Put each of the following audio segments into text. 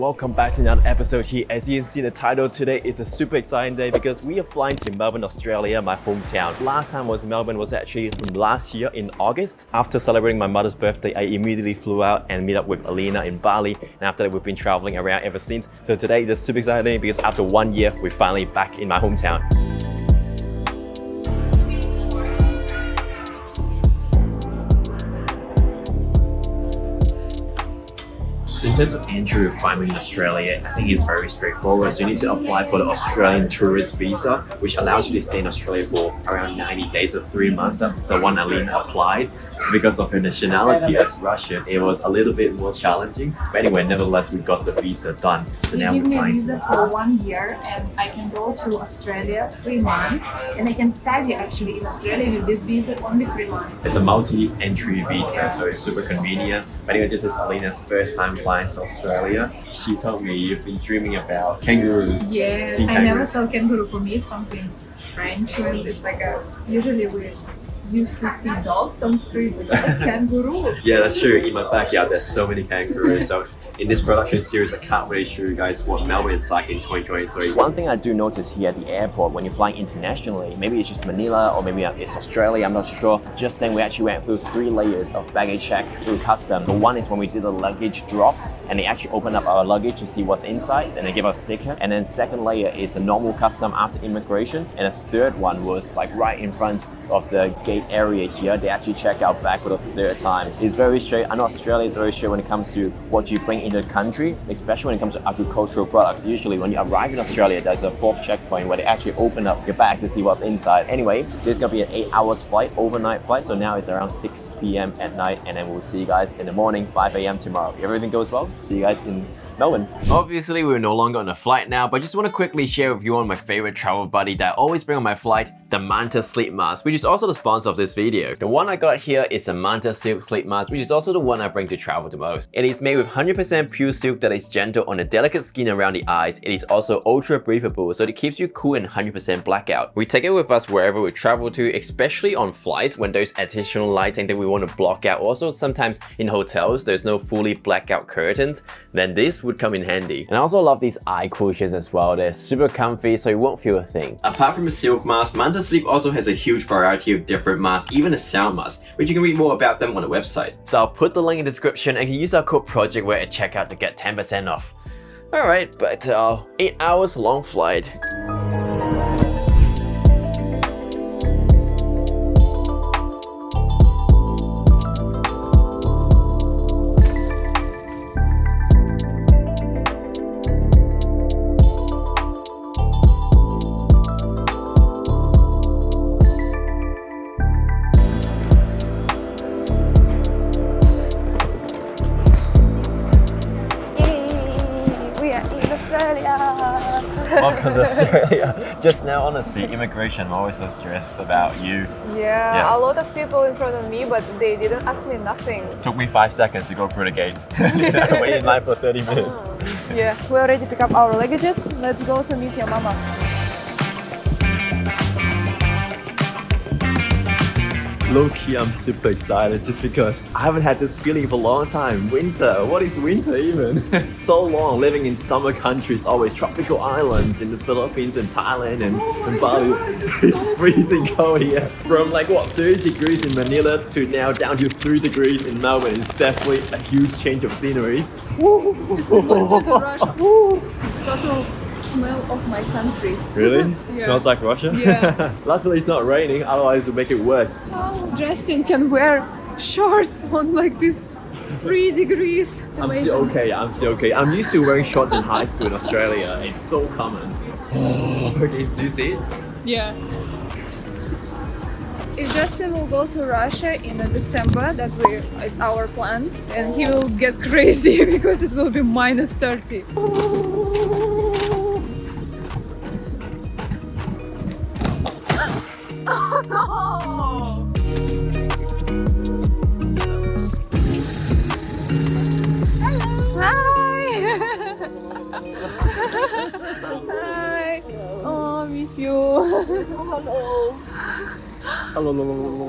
welcome back to another episode here. As you can see in the title, today is a super exciting day because we are flying to Melbourne, Australia, my hometown. Last time I was in Melbourne was actually from last year in August. After celebrating my mother's birthday, I immediately flew out and meet up with Alina in Bali, and after that we've been traveling around ever since. So today is a super exciting day because after 1 year, we're finally back in my hometown. So in terms of entry requirement in Australia, I think it's very straightforward. So you need to apply for the Australian tourist visa, which allows you to stay in Australia for around 90 days or 3 months. That's the one Alina applied. Because of her nationality as Russian, it was a little bit more challenging. But anyway, nevertheless, we got the visa done. So they give me a visa for 1 year and I can go to Australia 3 months and I can study actually in Australia with this visa only 3 months. It's a multi-entry visa, so it's super convenient. But anyway, this is Alina's first time flying to Australia. She told me you've been dreaming about kangaroos. Yes, I never saw kangaroo. For me, it's something strange. And it's like usually we used to see dogs on the street, but like kangaroo. Yeah, that's true. In my backyard, there's so many kangaroos. So in this production series, I can't wait to show you guys what Melbourne is like in 2023. One thing I do notice here at the airport when you're flying internationally, maybe it's just Manila or maybe it's Australia, I'm not sure. Just then we actually went through 3 layers of baggage check through custom. The one is when we did the luggage drop, and they actually open up our luggage to see what's inside and they give us a sticker. And then second layer is the normal custom after immigration. And the third one was like right in front of the gate area here. They actually check our bag for the 3rd time. It's very straight. I know Australia is very straight when it comes to what you bring into the country, especially when it comes to agricultural products. Usually when you arrive in Australia, there's a 4th checkpoint where they actually open up your bag to see what's inside. Anyway, this is gonna be an 8 hours flight, overnight flight. So now it's around 6 p.m. at night, and then we'll see you guys in the morning, 5 a.m. tomorrow. If everything goes well, see you guys in Melbourne. Obviously, we're no longer on a flight now, but I just want to quickly share with you on my favorite travel buddy that I always bring on my flight, the Manta Sleep Mask, which is also the sponsor of this video. The one I got here is a Manta Silk Sleep Mask, which is also the one I bring to travel the most. It is made with 100% pure silk that is gentle on the delicate skin around the eyes. It is also ultra breathable, so it keeps you cool and 100% blackout. We take it with us wherever we travel to, especially on flights when there's additional lighting that we want to block out. Also, sometimes in hotels, there's no fully blackout curtains, then this would come in handy. And I also love these eye cushions as well. They're super comfy, so you won't feel a thing. Apart from a silk mask, Manta Sleep also has a huge variety of different masks, even a sound mask, which you can read more about them on the website. So I'll put the link in the description and you can use our code projectwhere at checkout to get 10% off. Alright, but 8 hours long flight. Welcome to Australia. Just now, honestly, immigration, I'm always so stressed about you. Yeah, a lot of people in front of me, but they didn't ask me nothing. Took me 5 seconds to go through the gate. I waited in line for 30 minutes. Yeah, we already picked up our luggages. Let's go to meet your mama. Low-key, I'm super excited just because I haven't had this feeling for a long time. Winter, what is winter even? So long living in summer countries, always tropical islands in the Philippines and Thailand and Bali. It's freezing cold here. From like what, 30 degrees in Manila to now down to 3 degrees in Melbourne. It's definitely a huge change of scenery. It's total smell of my country. Really? Yeah. Smells like Russia? Yeah. Luckily it's not raining, otherwise it would make it worse. How Justin can wear shorts on like this 3 degrees. I'm still okay. I'm used to wearing shorts in high school in Australia. It's so common. Okay, do you see it? Yeah. If Justin will go to Russia in December, it's our plan, and he will get crazy because it will be minus 30. Oh no! Hello! Hi! Hi! Oh, I miss you. Hello! Hello.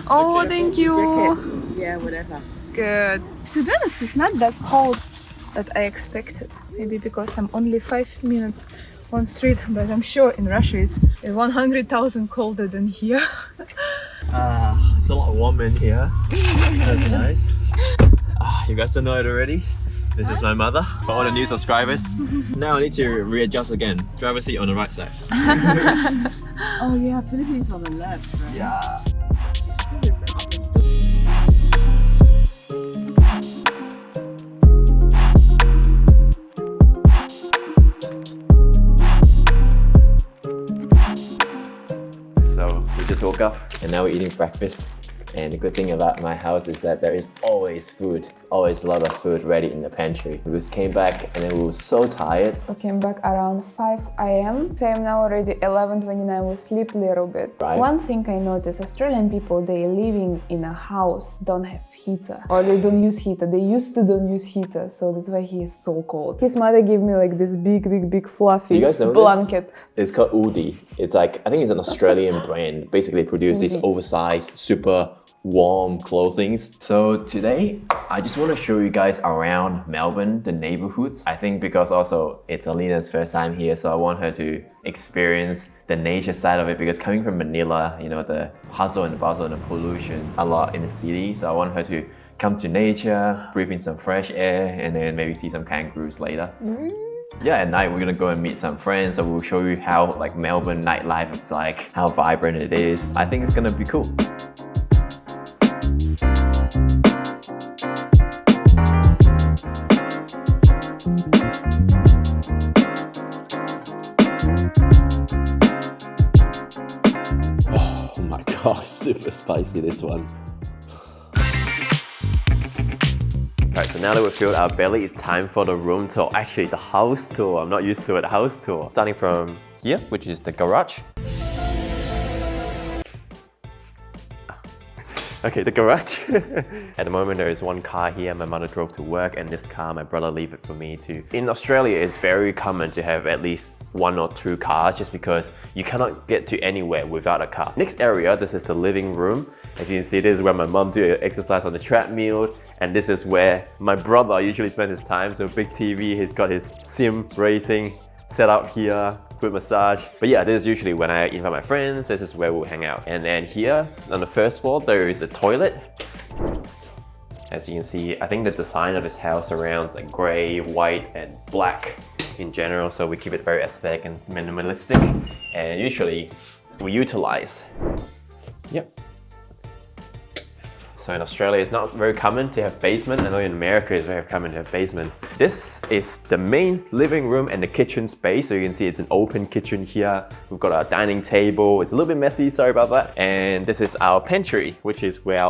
Oh, thank you. Yeah, whatever. Good. To be honest, it's not that cold that I expected. Maybe because I'm only 5 minutes on street, but I'm sure in Russia it's 100,000 colder than here. It's a lot warmer in here. That's nice. You guys don't know it already? This is my mother for all the new subscribers. Now I need to readjust again. Driver's seat on the right side. Oh yeah, Philippines on the left, right? Yeah. So we just woke up and now we're eating breakfast. And the good thing about my house is that there is always food, always a lot of food ready in the pantry. We just came back and then we were so tired. We came back around 5 a.m. Same now already 11:29. We sleep a little bit. Right. One thing I noticed, Australian people, they living in a house, don't have heater. Or they don't use heater. They used to don't use heater. So that's why he is so cold. His mother gave me like this big fluffy You guys know blanket. This? It's called Udi. It's like, I think it's an Australian brand. Basically produce these oversized, super warm clothings. So today, I just want to show you guys around Melbourne, the neighborhoods. I think because also it's Alina's first time here, so I want her to experience the nature side of it, because coming from Manila, you know, the hustle and the bustle and the pollution a lot in the city. So I want her to come to nature, breathe in some fresh air, and then maybe see some kangaroos later. Yeah, at night we're gonna go and meet some friends, so we'll show you how like Melbourne nightlife is like, how vibrant it is. I think it's gonna be cool. Oh my god, super spicy this one. Alright, so now that we've filled our belly, it's time for the room tour. Actually, the house tour. I'm not used to it, the house tour. Starting from here, which is the garage. Okay, the garage. At the moment, there is one car here. My mother drove to work, and this car, my brother leave it for me too. In Australia, it's very common to have at least 1 or 2 cars, just because you cannot get to anywhere without a car. Next area, this is the living room. As you can see, this is where my mom do exercise on the treadmill, and this is where my brother usually spends his time. So big TV, he's got his sim racing set up here, foot massage. But yeah, this is usually when I invite my friends, this is where we'll hang out. And then here on the first floor, there is a toilet. As you can see, I think the design of this house around like gray, white, and black in general. So we keep it very aesthetic and minimalistic. And usually we utilize. Yep. So in Australia, it's not very common to have basement. I know in America, it's very common to have basement. This is the main living room and the kitchen space. So you can see it's an open kitchen here. We've got our dining table. It's a little bit messy, sorry about that. And this is our pantry, which is where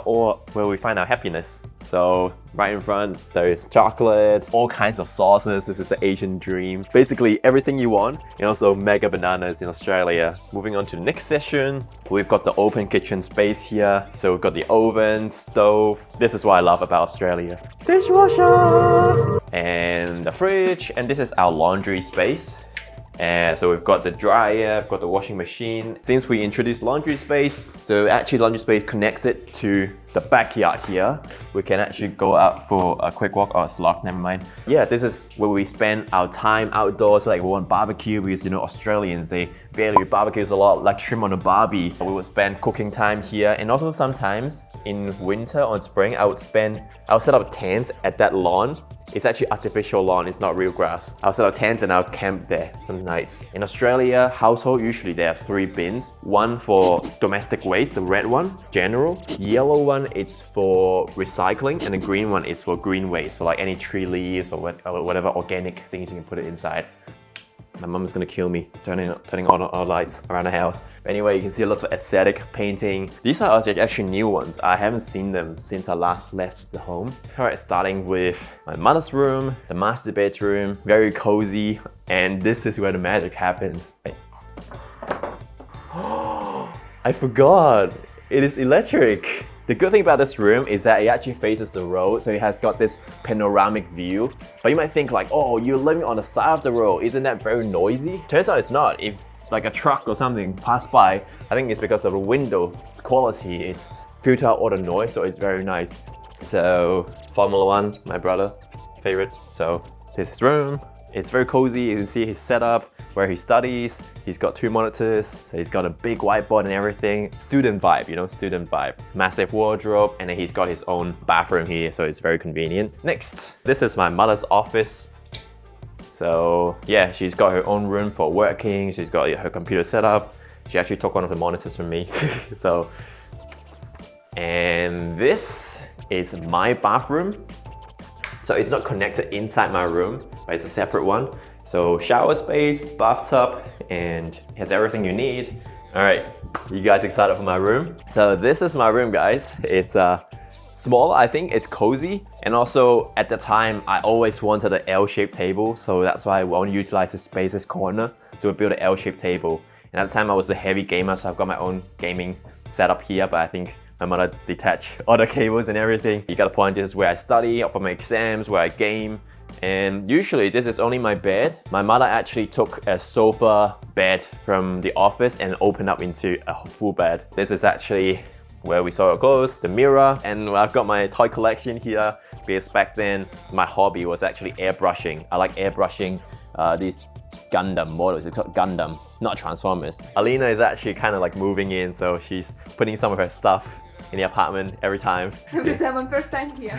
we find our happiness. So right in front, there's chocolate, all kinds of sauces. This is the Asian dream. Basically everything you want, and also mega bananas in Australia. Moving on to the next session, we've got the open kitchen space here. So we've got the oven, stove. This is what I love about Australia. Dishwasher! And the fridge, and this is our laundry space. And so we've got the dryer, we've got the washing machine. Since we introduced laundry space, so actually laundry space connects it to the backyard here. We can actually go out for a quick walk. Oh, it's locked, never mind. Yeah, this is where we spend our time outdoors. Like we want barbecue, because you know Australians, they value barbecues a lot, like shrimp on a barbie. We would spend cooking time here, and also sometimes in winter or spring, I'll set up tents at that lawn. It's actually artificial lawn, it's not real grass. I'll set up tents and I'll camp there some nights. In Australia, household, usually there are 3 bins. One for domestic waste, the red one, general. Yellow one, it's for recycling, and the green one is for green waste. So like any tree leaves or whatever organic things you can put it inside. My mum's gonna kill me turning on our lights around the house. But anyway, you can see lots of aesthetic painting. These are actually new ones. I haven't seen them since I last left the home. Alright, starting with my mother's room, the master bedroom, very cozy. And this is where the magic happens. I forgot, it is electric. The good thing about this room is that it actually faces the road, so it has got this panoramic view. But you might think like, oh, you're living on the side of the road, isn't that very noisy? Turns out it's not. If like a truck or something passed by, I think it's because of the window quality. It's filtered out all the noise, so it's very nice. So Formula 1, my brother, favorite. So this is his room. It's very cozy. You can see his setup, where he studies. He's got 2 monitors, so he's got a big whiteboard and everything. Student vibe, you know, student vibe. Massive wardrobe, and then he's got his own bathroom here, so it's very convenient. Next, this is my mother's office. So yeah, she's got her own room for working. She's got her computer set up. She actually took one of the monitors from me. And this is my bathroom. So it's not connected inside my room, but it's a separate one. So shower space, bathtub, and it has everything you need. All right, you guys excited for my room? So this is my room, guys. It's small, I think it's cozy. And also at the time, I always wanted an L-shaped table. So that's why I want to utilize the space as corner to build an L-shaped table. And at the time I was a heavy gamer, so I've got my own gaming setup here, but I think my mother detached all the cables and everything. You got a point, this is where I study, for my exams, where I game. And usually this is only my bed. My mother actually took a sofa bed from the office and opened up into a full bed. This is actually where we saw our clothes, the mirror, and I've got my toy collection here because back then my hobby was actually airbrushing. I like airbrushing these Gundam models. It's called Gundam, not Transformers. Alina is actually kind of like moving in, so she's putting some of her stuff in the apartment every time. Every time I'm first time here.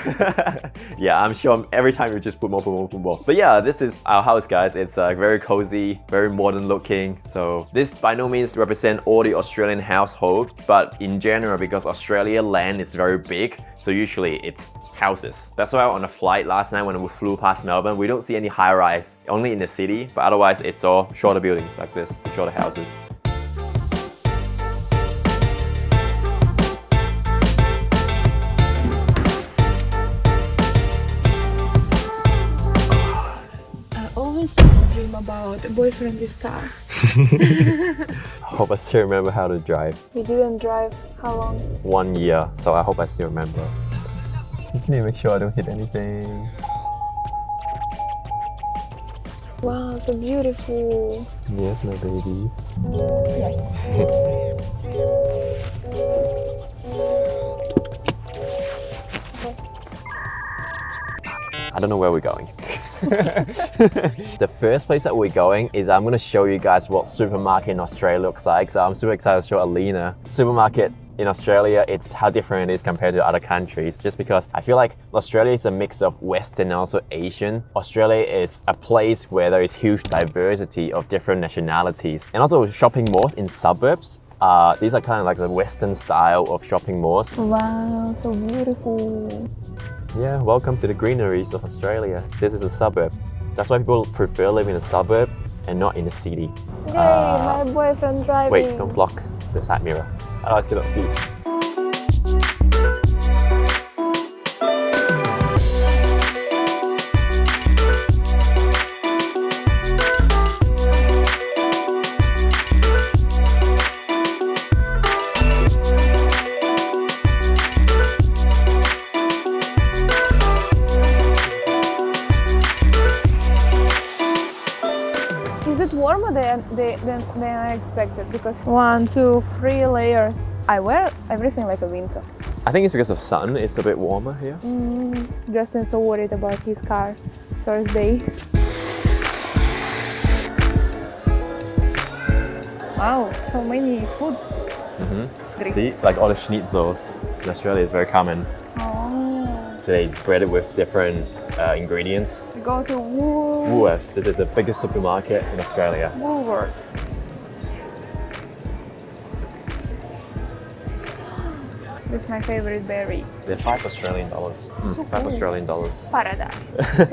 Yeah, I'm sure every time you just put more. But yeah, this is our house, guys. It's very cozy, very modern looking. So this by no means represent all the Australian household, but in general, because Australia land is very big, so usually it's houses. That's why on a flight last night when we flew past Melbourne, we don't see any high rise, only in the city, but otherwise it's all shorter buildings like this, shorter houses. Dream about a boyfriend with car. I hope I still remember how to drive. You didn't drive how long? 1 year, so I hope I still remember. Just need to make sure I don't hit anything. Wow, so beautiful. Yes, my baby. Yes. I don't know where we're going. The first place that we're going is I'm going to show you guys what supermarket in Australia looks like. So I'm super excited to show Alina. Supermarket in Australia, it's how different it is compared to other countries. Just because I feel like Australia is a mix of Western and also Asian. Australia is a place where there is huge diversity of different nationalities. And also shopping malls in suburbs. These are kind of like the Western style of shopping malls. Wow, so beautiful. Yeah, welcome to the greeneries of Australia. This is a suburb. That's why people prefer living in a suburb and not in the city. Yay, my boyfriend driving. Wait, don't block the side mirror. Otherwise, I cannot see. Warmer than I expected because 1, 2, 3 layers. I wear everything like a winter. I think it's because of sun. It's a bit warmer here. Justin's so worried about his car first day. Wow, so many food. See, like all the schnitzels in Australia is very common. Oh. So they bread it with different ingredients. We go to Woolworths. This is the biggest supermarket in Australia. Woolworths. This is my favorite berry. They're $5 Australian. So $5 cool. Australian dollars. Paradise.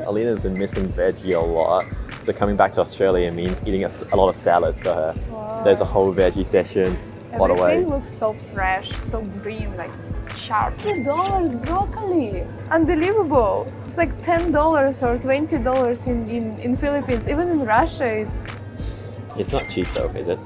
Alina's been missing veggie a lot. So coming back to Australia means eating a lot of salad for her. Wow. There's a whole veggie session all the way. Everything looks so fresh, so green, like sharp. $2 broccoli. Unbelievable. It's like $10 or $20 in Philippines. Even in Russia, It's not cheap though, is it?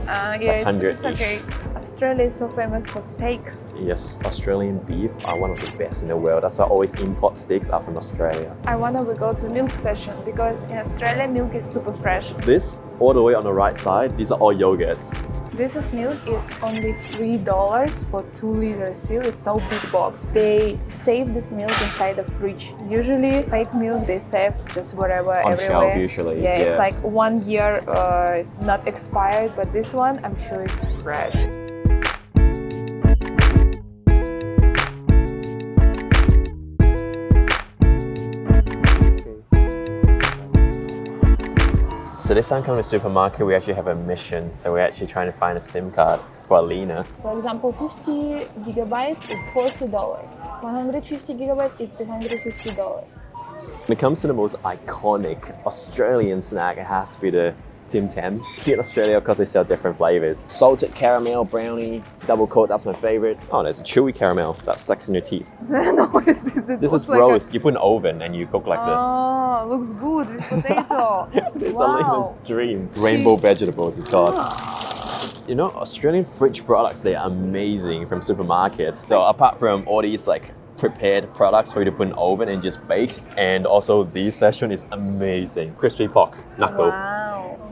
It's yeah, 100-ish. it's okay. Australia is so famous for steaks. Yes, Australian beef are one of the best in the world. That's why I always import steaks out from Australia. I wanna go to milk session because in Australia milk is super fresh. This, all the way on the right side, these are all yogurts. This milk is only $3 for 2 liters seal. It's so big box. They save this milk inside the fridge. Usually fake milk they save just wherever, On everywhere. shelf usually. Yeah, it's like 1 year not expired, but this one I'm sure it's fresh. So this time coming to the supermarket, we actually have a mission. So we're actually trying to find a SIM card for Alina. For example, 50 gigabytes, it's $40. 150 gigabytes, it's $250. When it comes to the most iconic Australian snack, it has to be the Tim Tams. Here in Australia, of course, they sell different flavors. Salted caramel, brownie, double coat, that's my favorite. Oh, there's a chewy caramel that sticks in your teeth. No, this This is roast. You put in an oven and you cook like this. Oh, looks good with potato. It's Wow. Alina's dream. Rainbow vegetables is called. You know, Australian fridge products, they are amazing from supermarkets. So apart from all these like prepared products for you to put in an oven and just bake, and also this session is amazing. Crispy pork, knuckle. Wow.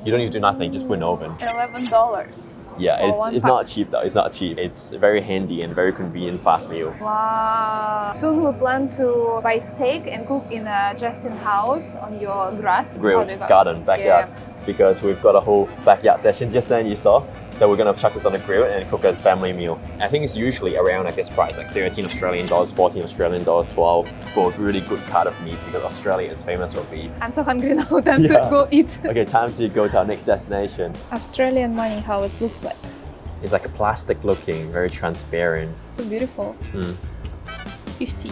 You don't need to do nothing, just put in an oven. $11. Yeah, For one it's pack. not cheap though, it's not cheap. It's very handy and very convenient fast meal. Wow. Soon we plan to buy steak and cook in a Justin house on your grass. Grilled How do you call it? garden, backyard. Yeah. Because we've got a whole backyard session just then you saw. So we're gonna chuck this on the grill and cook a family meal. I think it's usually around like this price, like 13 Australian dollars, 14 Australian dollars, 12 for a really good cut of meat because Australia is famous for beef. I'm so hungry now, time to Yeah. go eat. Okay, time to go to our next destination. Australian money, how it looks like. It's like a plastic looking, very transparent. So beautiful. 50.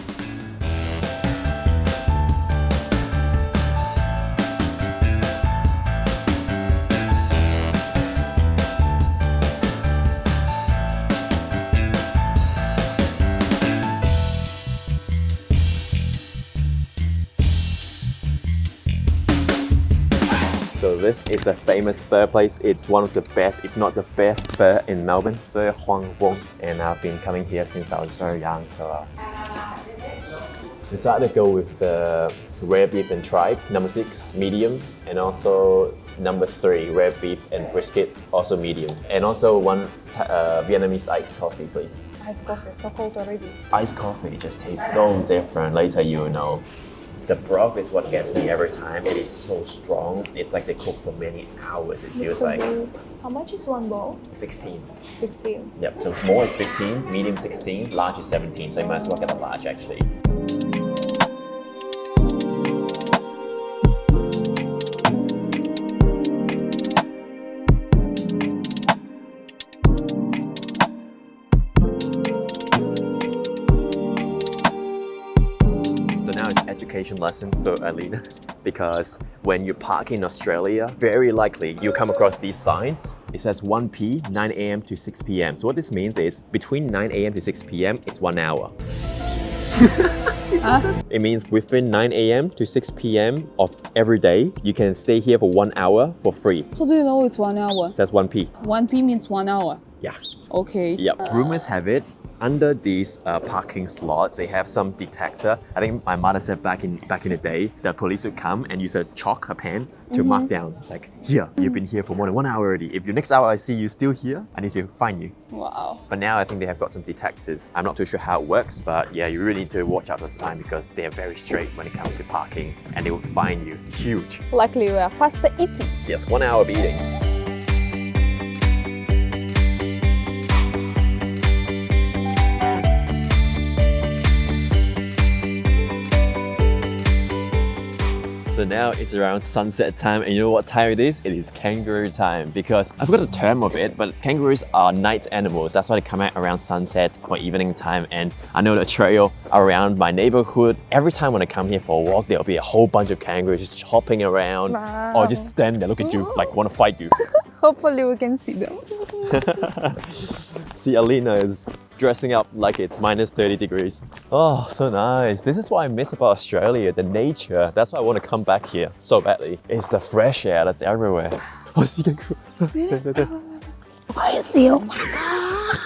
So this is a famous pho place. It's one of the best, if not the best pho in Melbourne, Pho Huang Wong. And I've been coming here since I was very young, so decided to go with the rare beef and tripe, number 6, medium, and also number 3, rare beef and brisket, also medium. And also one Vietnamese iced coffee, please. Iced coffee, so cold already. Iced coffee just tastes so different, later you will know. The broth is what gets me every time. It is so strong. It's like they cook for many hours, it feels So like. good. How much is one bowl? 16. 16. Yep, so small is 15, medium 16, large is 17, so you might as well get a large actually. So now it's education lesson for Alina because when you park in Australia, very likely you come across these signs. It says 1p, 9 a.m. to 6 p.m. So what this means is between 9 a.m. to 6 p.m. it's 1 hour. It means within 9 a.m. to 6 p.m. of every day, you can stay here for 1 hour for free. How do you know it's 1 hour? It says 1p. 1p means 1 hour. Yeah. Okay. Yep. Rumors have it, under these parking slots, they have some detector. I think my mother said back in the day, the police would come and use a pen to mark down. It's like, here, you've been here for more than 1 hour already. If the next hour I see you still here, I need to fine you. Wow. But now I think they have got some detectors. I'm not too sure how it works, but yeah, you really need to watch out for the sign because they are very strict when it comes to parking and they will fine you. Huge. Luckily we are faster eating. Yes, 1 hour of eating. So now it's around sunset time, and you know what time it is? It is kangaroo time because I forgot the term of it, but kangaroos are night animals. That's why they come out around sunset or evening time. And I know the trail around my neighborhood, every time when I come here for a walk, there'll be a whole bunch of kangaroos just hopping around or just standing there, look at you, like want to fight you. Hopefully we can see them. See, Alina is dressing up like it's minus 30 degrees. Oh, so nice. This is what I miss about Australia, the nature. That's why I want to come back here so badly. It's the fresh air that's everywhere. Oh, see kangaroo. I see, oh my gosh.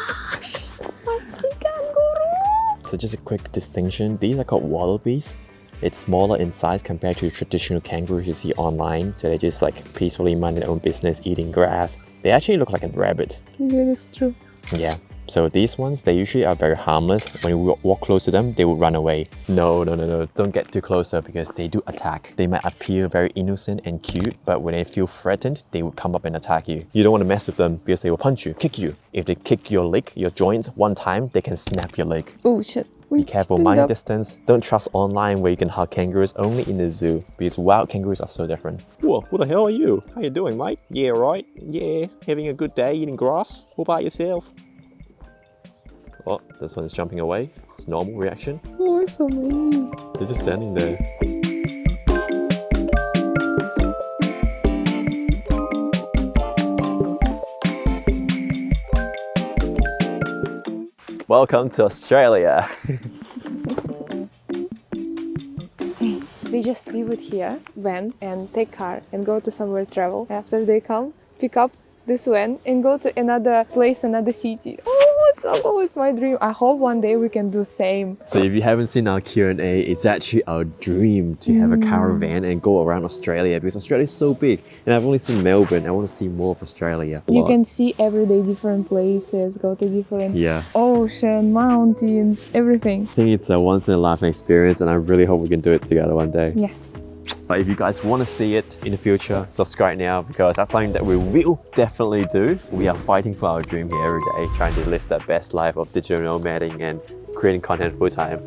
I see kangaroo. So just a quick distinction. These are called wallabies. It's smaller in size compared to traditional kangaroos you see online. So they just like peacefully mind their own business, eating grass. They actually look like a rabbit. Yeah, that's true. Yeah. So these ones, they usually are very harmless. When you walk close to them, they will run away. No, don't get too closer because they do attack. They might appear very innocent and cute, but when they feel threatened, they will come up and attack you. You don't want to mess with them because they will punch you, kick you. If they kick your leg, your joints one time, they can snap your leg. Oh shit. Be careful, mind your distance. Don't trust online where you can hug kangaroos, only in the zoo, because wild kangaroos are so different. Whoa, what the hell are you? How you doing, mate? Yeah, right? Yeah, having a good day eating grass? What about yourself? Oh, this one is jumping away. It's normal reaction. Oh, it's so mean. They're just standing there. Welcome to Australia. They just leave it here, van, and take car and go to somewhere travel. After they come, pick up this van and go to another place, another city. Oh, it's my dream. I hope one day we can do same. So if you haven't seen our Q&A, it's actually our dream to have a caravan and go around Australia because Australia is so big. And I've only seen Melbourne. I want to see more of Australia. You can see everyday different places, go to different ocean, mountains, everything. I think it's a once in a lifetime experience and I really hope we can do it together one day. Yeah. But if you guys want to see it in the future, subscribe now because that's something that we will definitely do. We are fighting for our dream here every day, trying to live the best life of digital nomading and creating content full time.